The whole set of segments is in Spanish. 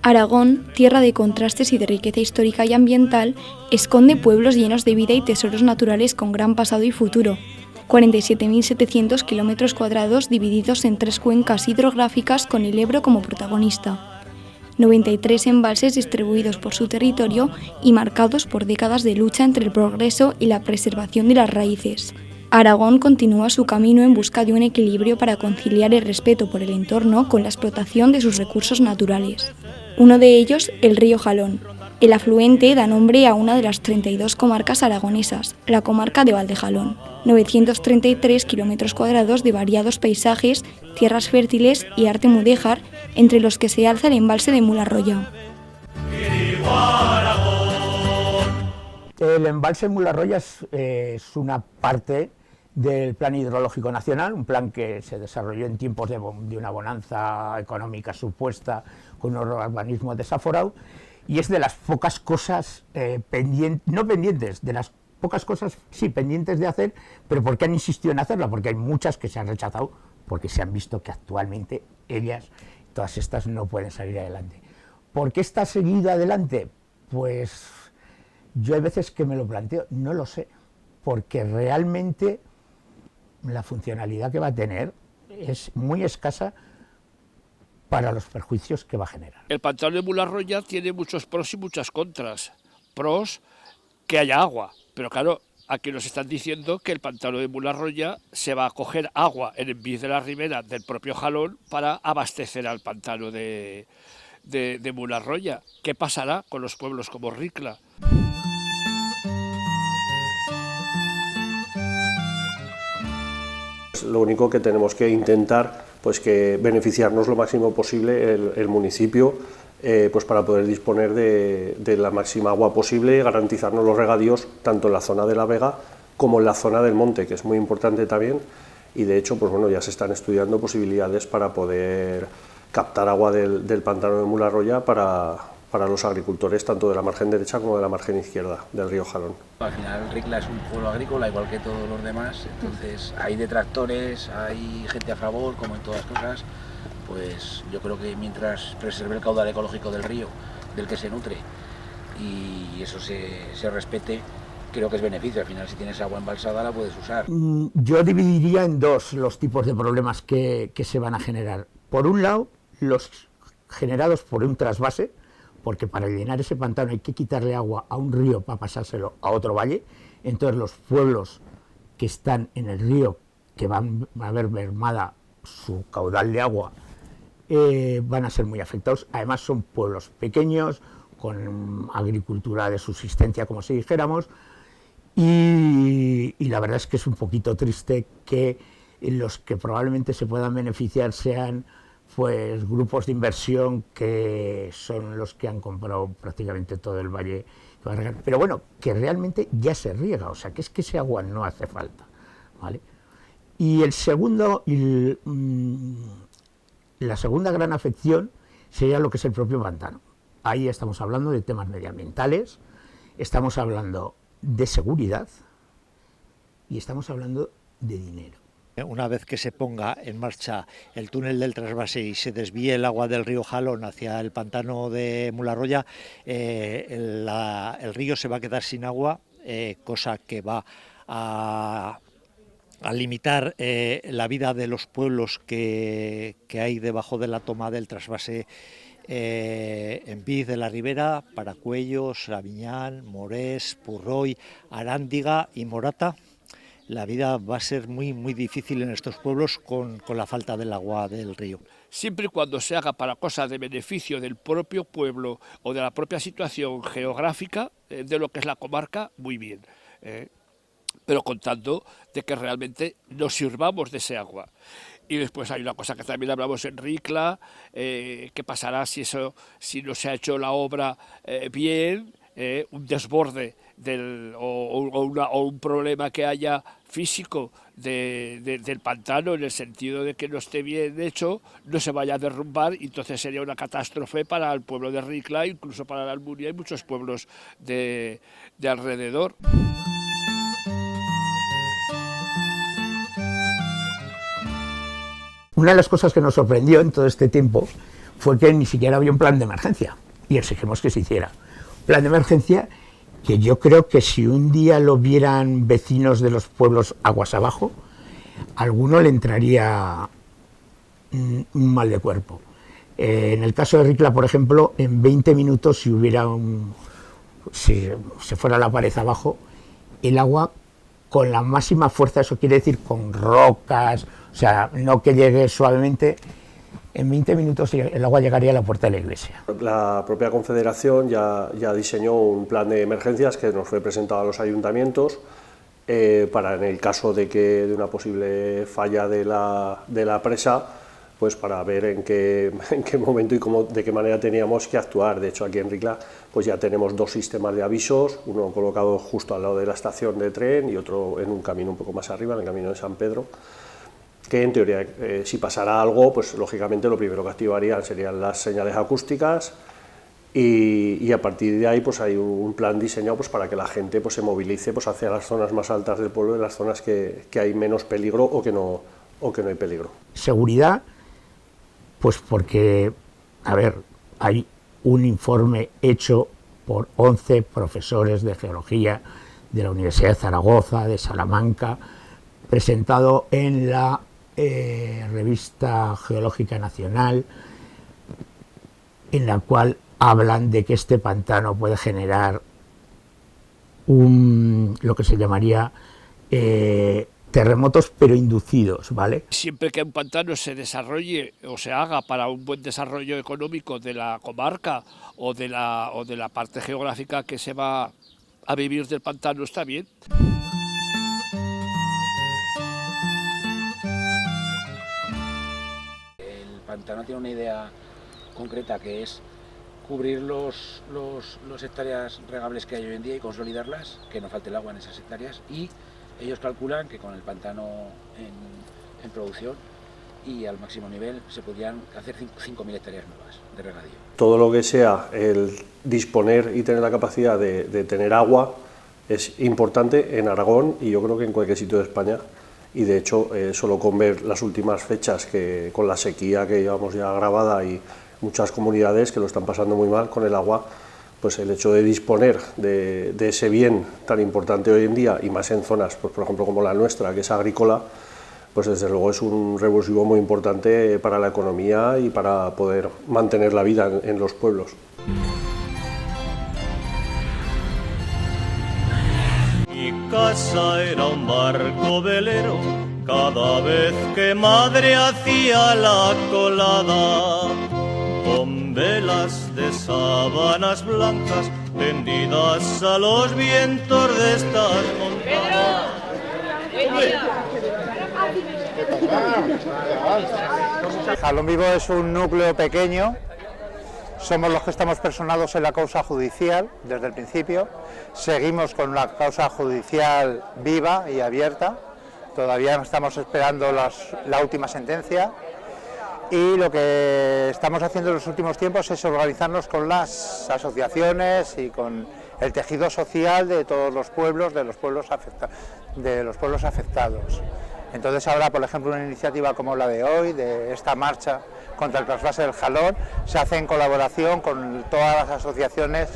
Aragón, tierra de contrastes y de riqueza histórica y ambiental, esconde pueblos llenos de vida y tesoros naturales con gran pasado y futuro. 47.700 kilómetros cuadrados divididos en 3 cuencas hidrográficas con el Ebro como protagonista. 93 embalses distribuidos por su territorio y marcados por décadas de lucha entre el progreso y la preservación de las raíces. Aragón continúa su camino en busca de un equilibrio para conciliar el respeto por el entorno con la explotación de sus recursos naturales. Uno de ellos, el río Jalón. El afluente da nombre a una de las 32 comarcas aragonesas, la comarca de Valdejalón. 933 kilómetros cuadrados de variados paisajes, tierras fértiles y arte mudéjar, entre los que se alza el embalse de Mularroya. El embalse Mularroya es una parte del Plan Hidrológico Nacional, un plan que se desarrolló en tiempos de una bonanza económica supuesta, con un urbanismo desaforado, y es de las pocas cosas pendientes de hacer, pero porque han insistido en hacerla, porque hay muchas que se han rechazado, porque se han visto que actualmente todas estas no pueden salir adelante. ¿Por qué está seguido adelante? Pues yo hay veces que me lo planteo, no lo sé, porque realmente la funcionalidad que va a tener es muy escasa para los perjuicios que va a generar. El pantano de Mularroya tiene muchos pros y muchas contras. Pros, que haya agua, pero claro, aquí nos están diciendo que el pantano de Mularroya se va a coger agua en envís de la ribera del propio Jalón para abastecer al pantano de Mularroya. ¿Qué pasará con los pueblos como Ricla? Lo único que tenemos que intentar, pues que beneficiarnos lo máximo posible el municipio, pues para poder disponer de la máxima agua posible y garantizarnos los regadíos tanto en la zona de la Vega como en la zona del monte, que es muy importante también, y de hecho pues bueno, ya se están estudiando posibilidades para poder captar agua del pantano de Mularroya para los agricultores tanto de la margen derecha como de la margen izquierda del río Jalón. Al final Ricla es un pueblo agrícola igual que todos los demás, entonces hay detractores, hay gente a favor, como en todas cosas, pues yo creo que mientras preserve el caudal ecológico del río, del que se nutre, y eso se respete, creo que es beneficio. Al final si tienes agua embalsada la puedes usar. Yo dividiría en dos los tipos de problemas que se van a generar. Por un lado, los generados por un trasvase, porque para llenar ese pantano hay que quitarle agua a un río para pasárselo a otro valle, entonces los pueblos que están en el río, que van a ver mermada su caudal de agua, van a ser muy afectados. Además son pueblos pequeños, con agricultura de subsistencia, como si dijéramos, y la verdad es que es un poquito triste que los que probablemente se puedan beneficiar sean pues grupos de inversión que son los que han comprado prácticamente todo el valle que va a regar. Pero bueno, que realmente ya se riega, o sea que es que ese agua no hace falta, ¿vale? Y el segundo, la segunda gran afección sería lo que es el propio pantano. Ahí estamos hablando de temas medioambientales, estamos hablando de seguridad y estamos hablando de dinero. Una vez que se ponga en marcha el túnel del trasvase y se desvíe el agua del río Jalón hacia el pantano de Mularroya, el río se va a quedar sin agua, cosa que va a limitar la vida de los pueblos que hay debajo de la toma del trasvase en Viz de la Ribera, Paracuellos, Aviñán, Morés, Purroy, Arándiga y Morata. La vida va a ser muy difícil en estos pueblos con la falta del agua del río. Siempre y cuando se haga para cosas de beneficio del propio pueblo o de la propia situación geográfica de lo que es la comarca, muy bien. Pero contando de que realmente nos sirvamos de ese agua. Y después hay una cosa que también hablamos en Ricla, qué pasará si no se ha hecho la obra bien, un desborde o un problema que haya físico del pantano, en el sentido de que no esté bien hecho, no se vaya a derrumbar, y entonces sería una catástrofe para el pueblo de Ricla, incluso para la Almunia y muchos pueblos de alrededor. Una de las cosas que nos sorprendió en todo este tiempo fue que ni siquiera había un plan de emergencia y exigimos que se hiciera. Plan de emergencia que yo creo que si un día lo vieran vecinos de los pueblos aguas abajo, a alguno le entraría un mal de cuerpo. En el caso de Ricla, por ejemplo, en 20 minutos, si se fuera la pared abajo, el agua con la máxima fuerza, eso quiere decir con rocas, o sea, no que llegue suavemente, en 20 minutos el agua llegaría a la puerta de la iglesia. La propia Confederación ya diseñó un plan de emergencias que nos fue presentado a los ayuntamientos para, en el caso de una posible falla de la presa, pues para ver en qué momento y de qué manera teníamos que actuar. De hecho, aquí en Ricla pues ya tenemos 2 sistemas de avisos, uno colocado justo al lado de la estación de tren y otro en un camino un poco más arriba, en el camino de San Pedro, que en teoría, si pasara algo, pues lógicamente lo primero que activarían serían las señales acústicas y a partir de ahí pues hay un plan diseñado pues para que la gente pues se movilice pues hacia las zonas más altas del pueblo, en las zonas que hay menos peligro o que no hay peligro. Seguridad, pues porque, a ver, hay un informe hecho por 11 profesores de geología de la Universidad de Zaragoza, de Salamanca, presentado en la Revista Geológica Nacional, en la cual hablan de que este pantano puede generar lo que se llamaría terremotos pero inducidos, ¿vale? Siempre que un pantano se desarrolle o se haga para un buen desarrollo económico de la comarca o de la parte geográfica que se va a vivir del pantano, está bien. El pantano tiene una idea concreta que es cubrir los hectáreas regables que hay hoy en día y consolidarlas, que no falte el agua en esas hectáreas, y ellos calculan que con el pantano en producción y al máximo nivel se podrían hacer 5.000 hectáreas nuevas de regadío. Todo lo que sea el disponer y tener la capacidad de tener agua es importante en Aragón y yo creo que en cualquier sitio de España, y de hecho solo con ver las últimas fechas que con la sequía que llevamos ya grabada y muchas comunidades que lo están pasando muy mal con el agua, pues el hecho de disponer de ese bien tan importante hoy en día y más en zonas, pues por ejemplo como la nuestra, que es agrícola, pues desde luego es un revulsivo muy importante para la economía y para poder mantener la vida en los pueblos. Mi casa era un barco velero, cada vez que madre hacía la colada, con velas de sábanas blancas tendidas a los vientos de estas montañas. Jalón Vivo es un núcleo pequeño, somos los que estamos personados en la causa judicial desde el principio, seguimos con la causa judicial viva y abierta, todavía estamos esperando la última sentencia y lo que estamos haciendo en los últimos tiempos es organizarnos con las asociaciones y con el tejido social de todos los pueblos, de los pueblos afectados. Entonces ahora, por ejemplo, una iniciativa como la de hoy, de esta marcha contra el trasvase del Jalón, se hace en colaboración con todas las asociaciones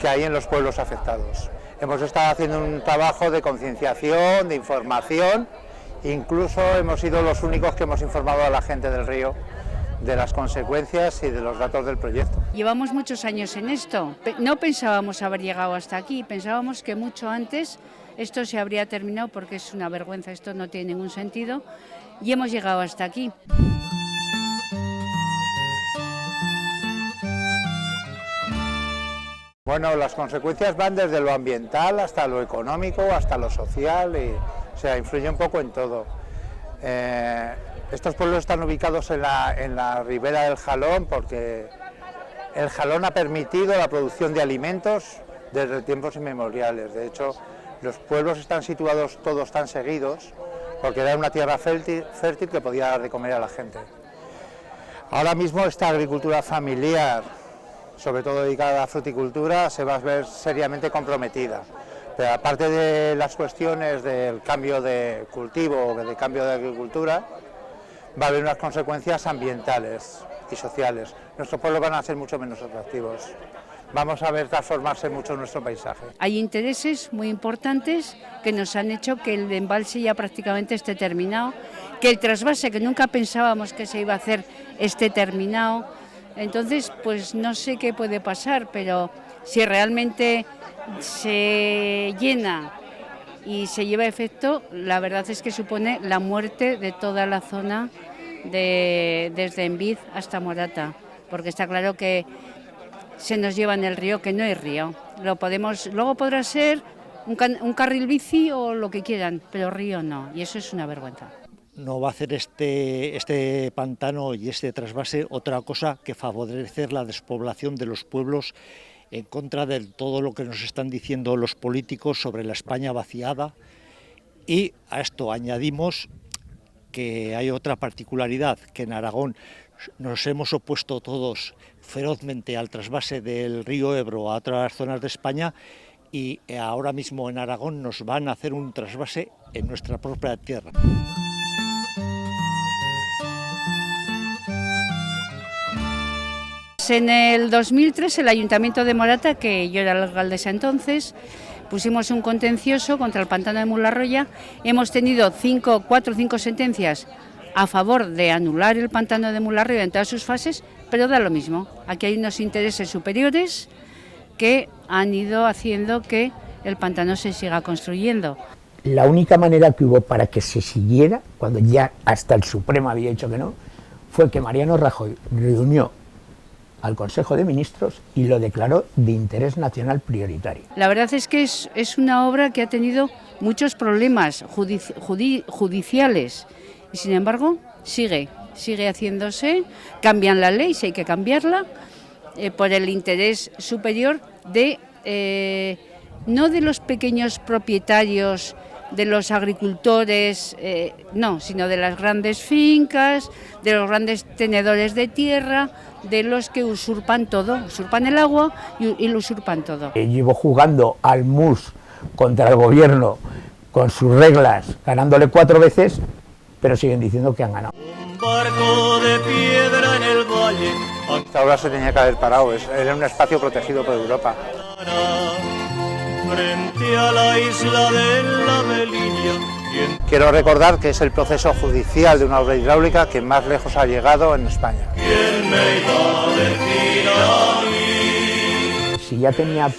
que hay en los pueblos afectados. Hemos estado haciendo un trabajo de concienciación, de información, incluso hemos sido los únicos que hemos informado a la gente del río de las consecuencias y de los datos del proyecto. Llevamos muchos años en esto, no pensábamos haber llegado hasta aquí, pensábamos que mucho antes esto se habría terminado porque es una vergüenza, esto no tiene ningún sentido y hemos llegado hasta aquí. Bueno, las consecuencias van desde lo ambiental hasta lo económico, hasta lo social, o sea, influye un poco en todo. Estos pueblos están ubicados en la ribera del Jalón porque el Jalón ha permitido la producción de alimentos desde tiempos inmemoriales. De hecho, los pueblos están situados todos tan seguidos porque era una tierra fértil que podía dar de comer a la gente. Ahora mismo esta agricultura familiar, sobre todo dedicada a la fruticultura, se va a ver seriamente comprometida. Pero aparte de las cuestiones del cambio de cultivo o de cambio de agricultura, va a haber unas consecuencias ambientales. y sociales. Nuestros pueblos van a ser mucho menos atractivos. Vamos a ver transformarse mucho nuestro paisaje. Hay intereses muy importantes que nos han hecho que el embalse ya prácticamente esté terminado, que el trasvase, que nunca pensábamos que se iba a hacer, esté terminado. Entonces, pues no sé qué puede pasar, pero si realmente se llena y se lleva a efecto, la verdad es que supone la muerte de toda la zona desde Envid hasta Morata, porque está claro que se nos lleva en el río, que no hay río. Luego podrá ser un carril bici o lo que quieran, pero río no, y eso es una vergüenza. No va a hacer este pantano y este trasvase otra cosa que favorecer la despoblación de los pueblos en contra de todo lo que nos están diciendo los políticos sobre la España vaciada. Y a esto añadimos que hay otra particularidad, que en Aragón nos hemos opuesto todos ferozmente al trasvase del río Ebro a otras zonas de España, y ahora mismo en Aragón nos van a hacer un trasvase en nuestra propia tierra. En el 2003 el Ayuntamiento de Morata, que yo era la alcaldesa entonces, pusimos un contencioso contra el pantano de Mularroya. Hemos tenido 4 o 5 sentencias a favor de anular el pantano de Mularroya en todas sus fases, pero da lo mismo. Aquí hay unos intereses superiores que han ido haciendo que el pantano se siga construyendo. La única manera que hubo para que se siguiera, cuando ya hasta el Supremo había dicho que no, fue que Mariano Rajoy reunió al Consejo de Ministros y lo declaró de interés nacional prioritario. La verdad es que es una obra que ha tenido muchos problemas judiciales y sin embargo sigue haciéndose. Cambian la ley si hay que cambiarla por el interés superior de no de los pequeños propietarios, de los agricultores, no, sino de las grandes fincas, de los grandes tenedores de tierra, de los que usurpan todo, usurpan el agua y lo usurpan todo. Llevo jugando al mus contra el gobierno con sus reglas, ganándole 4 veces, pero siguen diciendo que han ganado. Un barco de piedra en el valle. Esta obra se tenía que haber parado, era un espacio protegido por Europa. Frente a la isla de la Melilla. Quiero recordar que es el proceso judicial de una obra hidráulica que más lejos ha llegado en España. ¿Quién me iba a decir a mí? Si ya tenía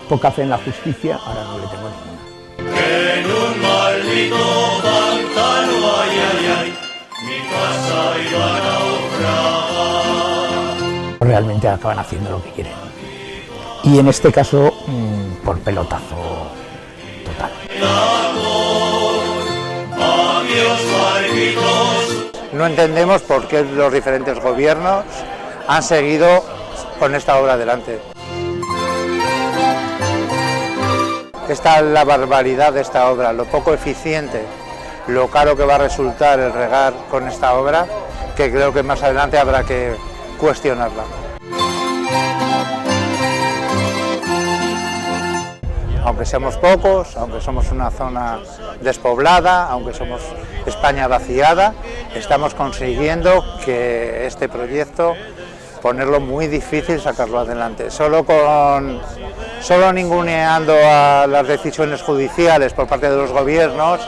poca fe en la justicia, ahora no le tengo ninguna. Que en un maldito pantano, ay, ay, ay, mi casa iba a naufragar. Realmente acaban haciendo lo que quieren. Y en este caso, por pelotazo total. No entendemos por qué los diferentes gobiernos han seguido con esta obra adelante. Esta es la barbaridad de esta obra, lo poco eficiente, lo caro que va a resultar el regar con esta obra, que creo que más adelante habrá que cuestionarla. Aunque seamos pocos, aunque somos una zona despoblada, aunque somos España vaciada, estamos consiguiendo que este proyecto, ponerlo muy difícil sacarlo adelante. Solo ninguneando a las decisiones judiciales por parte de los gobiernos,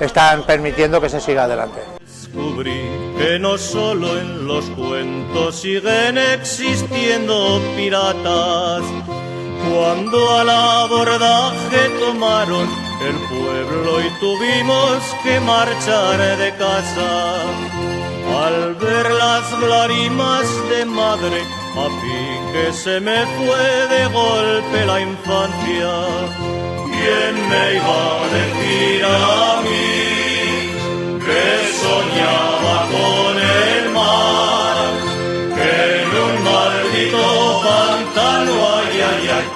están permitiendo que se siga adelante. Descubrí que no solo en los cuentos siguen existiendo piratas. Cuando al abordaje tomaron el pueblo y tuvimos que marchar de casa, al ver las lágrimas de madre, a pique se me fue de golpe la infancia. ¿Quién me iba a decir a mí que soñaba con el mar, que en un maldito pantano, ay, ay, ay,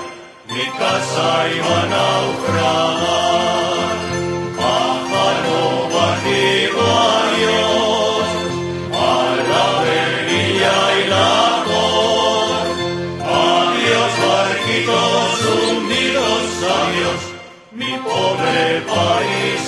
mi casa iba a naufragar? Pájaro bajido, adiós, a la verilla y la cor. Adiós, barquitos hundidos, adiós, mi pobre país.